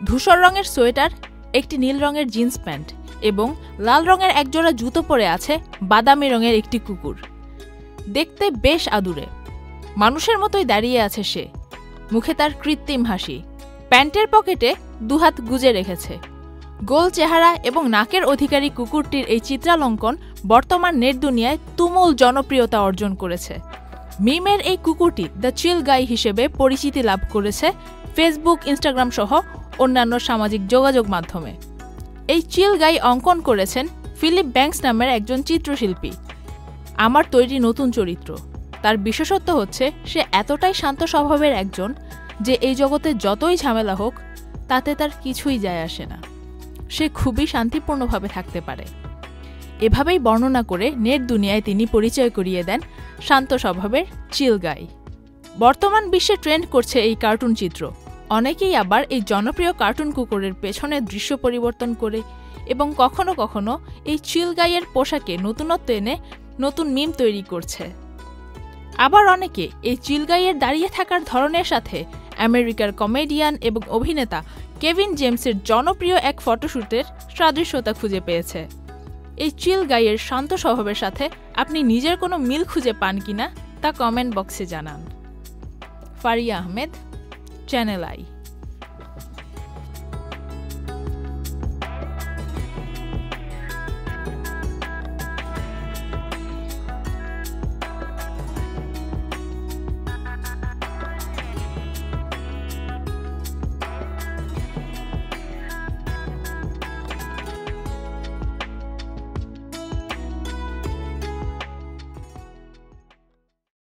ধূসর রঙের সোয়েটার, একটি নীল রঙের জিন্স প্যান্ট এবং লাল রঙের একজোড়া জুতো পরে আছে বাদামি রঙের একটি কুকুর। দেখতে বেশ আদুরে, মানুষের মতোই দাঁড়িয়ে আছে সে, মুখে তার কৃত্রিম হাসি। প্যান্টের পকেটে দুহাত গুজে রেখেছে। গোল চেহারা এবং নাকের অধিকারী কুকুরটির এই চিত্রালঙ্কন বর্তমান নেট দুনিয়ায় তুমুল জনপ্রিয়তা অর্জন করেছে। মিমের এই কুকুরটি দ্য চিল গাই হিসেবে পরিচিতি লাভ করেছে ফেসবুক, ইনস্টাগ্রাম সহ অন্যান্য সামাজিক যোগাযোগ মাধ্যমে। এই চিল গাই অঙ্কন করেছেন ফিলিপ ব্যাংকস নামের একজন চিত্রশিল্পী। আমার তৈরি নতুন চরিত্র। তার বিশেষত্ব হচ্ছে সে এতটাই শান্ত স্বভাবের একজন যে এই জগতে যতই ঝামেলা হোক তাতে তার কিছুই যায় আসে না। সে খুবই শান্তিপূর্ণভাবে থাকতে পারে। এভাবেই বর্ণনা করে নেট দুনিয়ায় তিনি পরিচয় করিয়ে দেন শান্ত স্বভাবের চিল গাই। বর্তমান বিশ্বে ট্রেন্ড করছে এই কার্টুন চিত্র। অনেকেই আবার এই জনপ্রিয় কার্টুন কুকুরের পেছনের দৃশ্য পরিবর্তন করে এবং কখনো কখনো এই চিল গাইয়ের পোশাকে নতুনত্ব এনে নতুন মিম তৈরি করছে। আবার অনেকে এই চিল গাইয়ের দাঁড়িয়ে থাকার ধরনের সাথে আমেরিকার কমেডিয়ান এবং অভিনেতা কেভিন জেমসের জনপ্রিয় এক ফটোশ্যুটের সাদৃশ্যতা খুঁজে পেয়েছে। এই চিল গাইয়ের শান্ত স্বভাবের সাথে আপনি নিজের কোনো মিল খুঁজে পান কিনা তা কমেন্ট বক্সে জানান। Faria Ahmed, channel I.